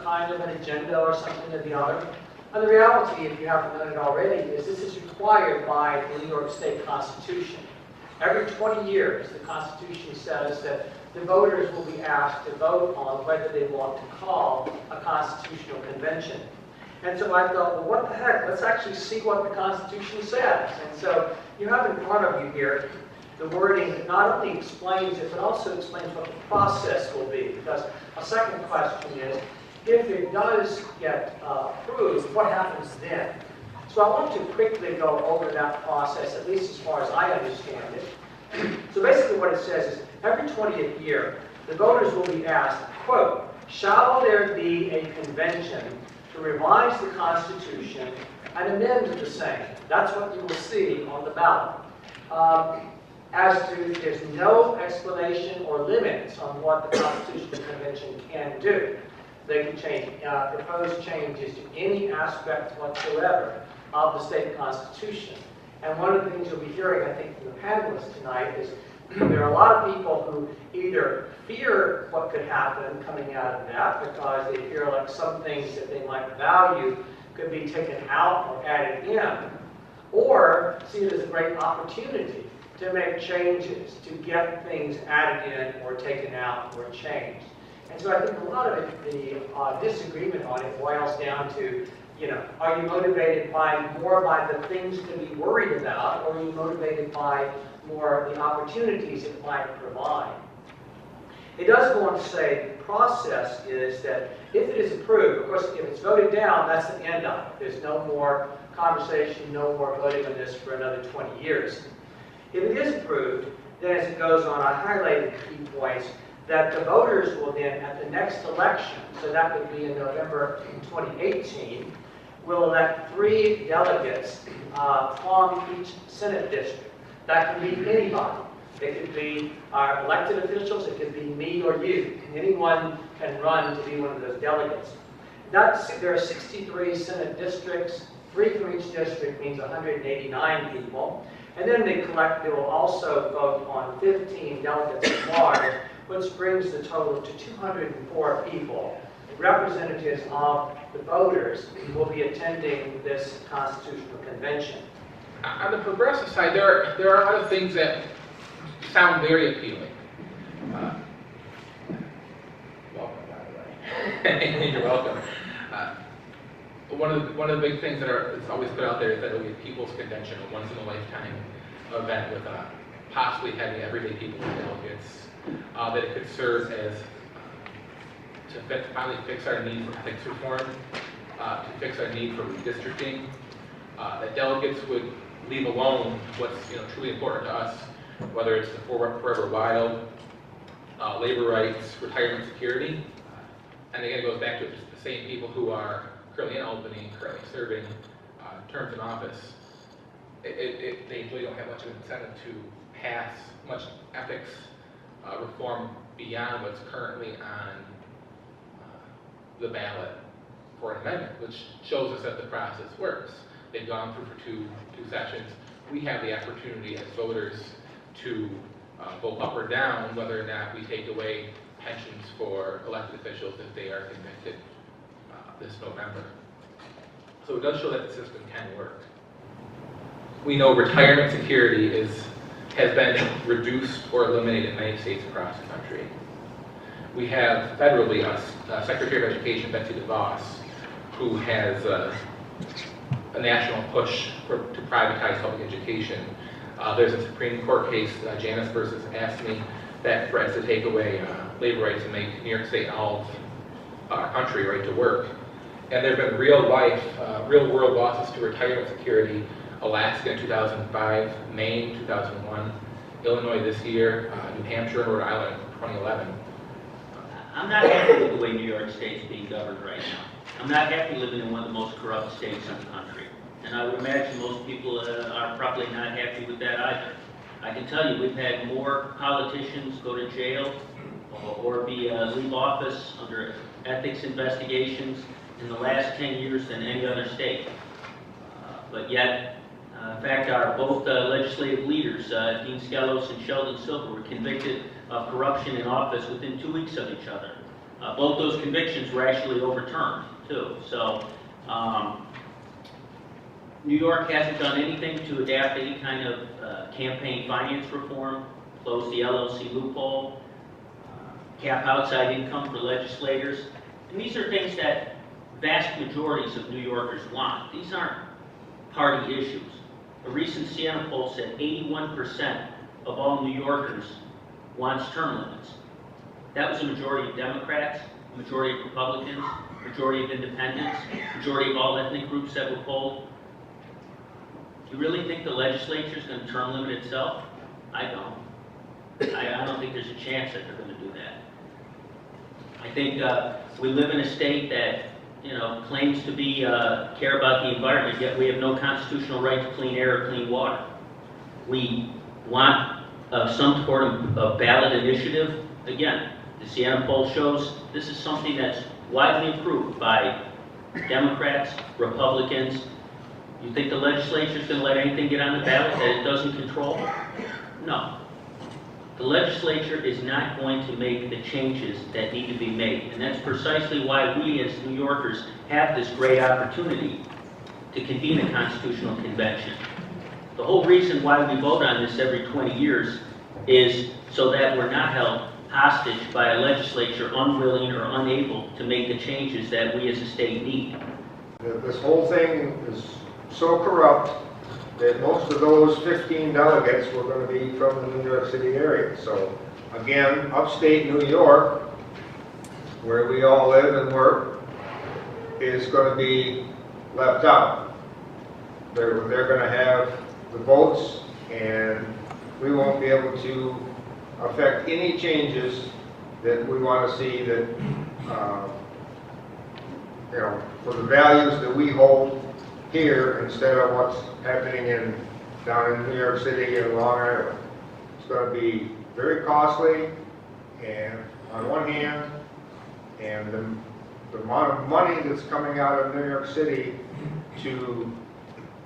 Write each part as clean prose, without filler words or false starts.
kind of an agenda or something or the other. And the reality, if you haven't done it already, is this is required by the New York State Constitution. Every 20 years, the Constitution says that the voters will be asked to vote on whether they want to call a constitutional convention. And so I thought, well, what the heck? Let's actually see what the Constitution says. And so you have in front of you here the wording that not only explains it, but also explains what the process will be. Because a second question is, if it does get approved, what happens then? So I want to quickly go over that process, at least as far as I understand it. So basically what it says is, every 20th year, the voters will be asked, quote, shall there be a convention to revise the Constitution and amend the same? That's what you will see on the ballot. As to, there's no explanation or limits on what the Constitutional Convention can do. They can change, propose changes to any aspect whatsoever of the state constitution. And one of the things you'll be hearing, I think, from the panelists tonight is there are a lot of people who either fear what could happen coming out of that because they feel like some things that they might value could be taken out or added in, or see it as a great opportunity to make changes, to get things added in or taken out or changed. And so I think a lot of it, the disagreement on it boils down to, are you motivated more by the things to be worried about, or are you motivated by more the opportunities it might provide? It does go on to say the process is that if it is approved, of course, if it's voted down, that's the end of it. There's no more conversation, no more voting on this for another 20 years. If it is approved, then as it goes on, I highlighted the key points that the voters will then, at the next election, so that would be in November 2018, will elect 3 delegates from each Senate district. That can be anybody. It could be our elected officials, it could be me or you. Anyone can run to be one of those delegates. There are 63 Senate districts, 3 from each district means 189 people. And then they will also vote on 15 delegates at large, which brings the total to 204 people, representatives of the voters who will be attending this constitutional convention. On the progressive side, there are other things that sound very appealing. Welcome, by the way. You're welcome. One of the big things that's always put out there is that it'll be a people's convention, a once-in-a-lifetime event with possibly having everyday people as delegates. That it could serve as to finally fix our need for ethics reform, to fix our need for redistricting. That delegates would leave alone what's truly important to us, whether it's the forever wild, labor rights, retirement security, and again it goes back to the same people who are currently in Albany, currently serving terms in office. They really don't have much of an incentive to pass much ethics reform beyond what's currently on the ballot for an amendment, which shows us that the process works. They've gone through for two sessions. We have the opportunity as voters to vote up or down whether or not we take away pensions for elected officials if they are convicted this November. So it does show that the system can work. We know retirement security has been reduced or eliminated in many states across the country. We have federally Secretary of Education Betsy DeVos, who has a national push to privatize public education. There's a Supreme Court case, Janus versus AFSCME, that threatens to take away labor rights and make New York State and all of our country right to work. And there have been real world losses to retirement security. Alaska in 2005, Maine 2001, Illinois this year, New Hampshire and Rhode Island in 2011. I'm not happy with the way New York State's being governed right now. I'm not happy living in one of the most corrupt states in the country. And I would imagine most people are probably not happy with that either. I can tell you we've had more politicians go to jail or leave office under ethics investigations in the last 10 years than any other state. But yet, in fact, both legislative leaders, Dean Skelos and Sheldon Silver, were convicted of corruption in office within 2 weeks of each other. Both those convictions were actually overturned, too. So, New York hasn't done anything to adapt any kind of campaign finance reform, close the LLC loophole, cap outside income for legislators. And these are things that vast majorities of New Yorkers want. These aren't party issues. A recent Siena poll said 81% of all New Yorkers wants term limits. That was a majority of Democrats, a majority of Republicans, a majority of independents, a majority of all ethnic groups that were polled. Do you really think the legislature is going to term limit itself? I don't. I don't think there's a chance that they're going to do that. I think we live in a state that, claims to be care about the environment, yet we have no constitutional right to clean air or clean water. We want some sort of ballot initiative. Again, the Siena poll shows this is something that's widely approved by Democrats, Republicans. You think the legislature is going to let anything get on the ballot that it doesn't control? No. The legislature is not going to make the changes that need to be made. And that's precisely why we as New Yorkers have this great opportunity to convene a constitutional convention. The whole reason why we vote on this every 20 years is so that we're not held hostage by a legislature unwilling or unable to make the changes that we as a state need. This whole thing is so corrupt that most of those 15 delegates were going to be from the New York City area. So again, upstate New York, where we all live and work, is going to be left out. They're going to have the votes, and we won't be able to affect any changes that we want to see that, for the values that we hold here instead of what's happening down in New York City and Long Island. It's going to be very costly, and on one hand, and the amount of money that's coming out of New York City to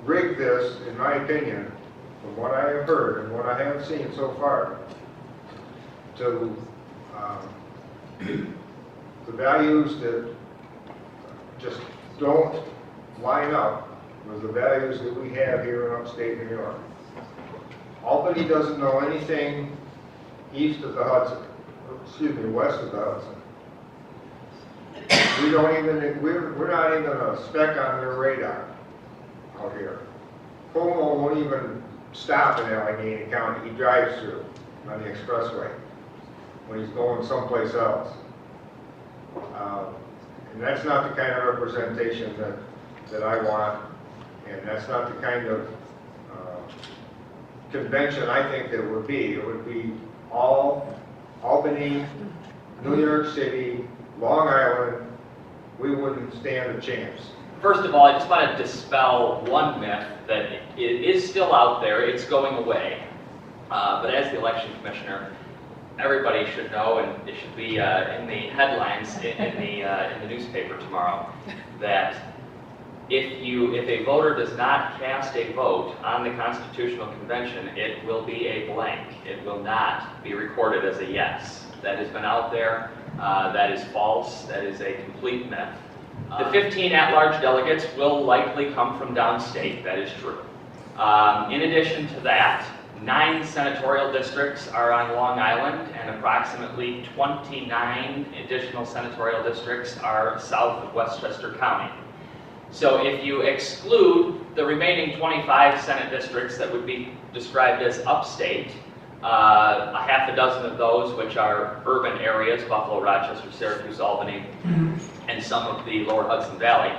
rig this, in my opinion, from what I have heard and what I have seen so far, to the values that just don't line up with the values that we have here in upstate New York. Albany doesn't know anything east of the Hudson, west of the Hudson. We're not even a speck on their radar out here. Cuomo won't even stop in Allegheny County. He drives through on the expressway when he's going someplace else. And that's not the kind of representation that I want, and that's not the kind of convention I think that would be. It would be all Albany, New York City, Long Island. We wouldn't stand a chance. First of all, I just want to dispel one myth that it is still out there. It's going away. But as the election commissioner, everybody should know, and it should be in the headlines in the newspaper tomorrow, that if a voter does not cast a vote on the Constitutional Convention, it will be a blank. It will not be recorded as a yes. That has been out there. That is false. That is a complete myth. The 15 at-large delegates will likely come from downstate. That is true. In addition to that, 9 senatorial districts are on Long Island, and approximately 29 additional senatorial districts are south of Westchester County. So if you exclude the remaining 25 Senate districts that would be described as upstate, a half a dozen of those which are urban areas, Buffalo, Rochester, Syracuse, Albany, and some of the lower Hudson Valley,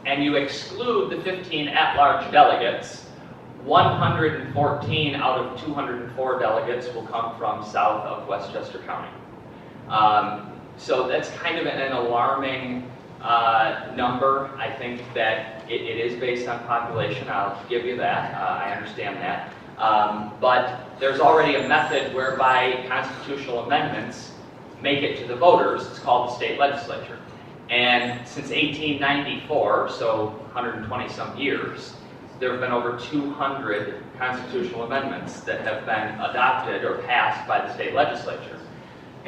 and you exclude the 15 at-large delegates, 114 out of 204 delegates will come from south of Westchester County. So that's kind of an alarming number. I think that it is based on population. I'll give you that. I understand that. But there's already a method whereby constitutional amendments make it to the voters. It's called the state legislature. And since 1894, so 120 some years, there have been over 200 constitutional amendments that have been adopted or passed by the state legislature.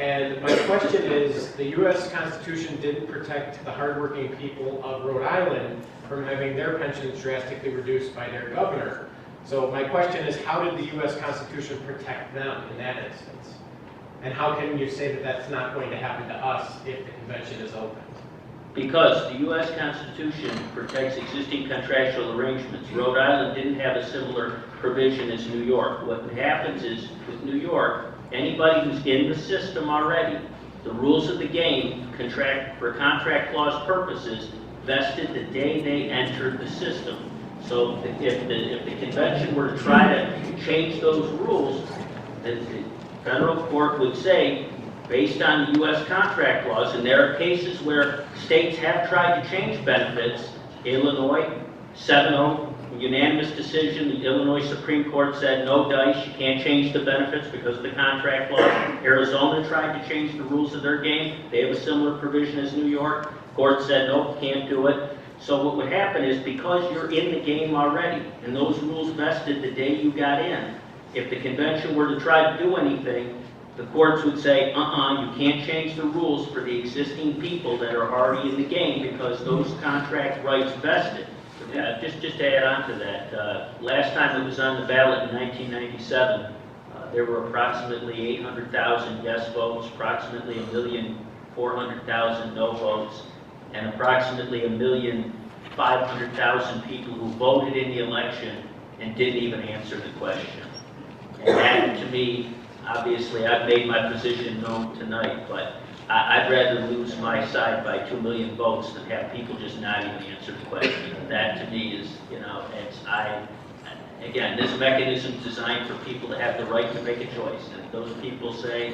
And my question is, the U.S. Constitution didn't protect the hardworking people of Rhode Island from having their pensions drastically reduced by their governor. So my question is, how did the U.S. Constitution protect them in that instance? And how can you say that that's not going to happen to us if the convention is open? Because the U.S. Constitution protects existing contractual arrangements. Rhode Island didn't have a similar provision as New York. What happens is, with New York, anybody who's in the system already, the rules of the game, for contract clause purposes, vested the day they entered the system. So if the convention were to try to change those rules, the federal court would say, based on the U.S. contract laws, and there are cases where states have tried to change benefits. Illinois, 7-0, unanimous decision. The Illinois Supreme Court said no dice, you can't change the benefits because of the contract law. Arizona tried to change the rules of their game. They have a similar provision as New York. Court said nope, can't do it. So what would happen is, because you're in the game already, and those rules vested the day you got in, if the convention were to try to do anything, the courts would say, you can't change the rules for the existing people that are already in the game because those contract rights vested. Just to add on to that, last time it was on the ballot in 1997, there were approximately 800,000 yes votes, approximately 1,400,000 no votes, and approximately 1,500,000 people who voted in the election and didn't even answer the question. And that, to me, obviously, I've made my position known tonight, but I'd rather lose my side by 2 million votes than have people just not even answer the question. That, to me, is, again, this mechanism is designed for people to have the right to make a choice. And if those people say,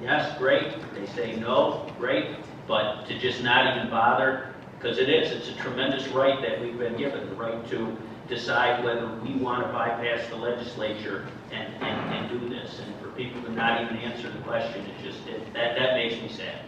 yes, great. They say no, great. But to just not even bother, because it's a tremendous right that we've been given, the right to decide whether we want to bypass the legislature and do this. And for people to not even answer the question, that makes me sad.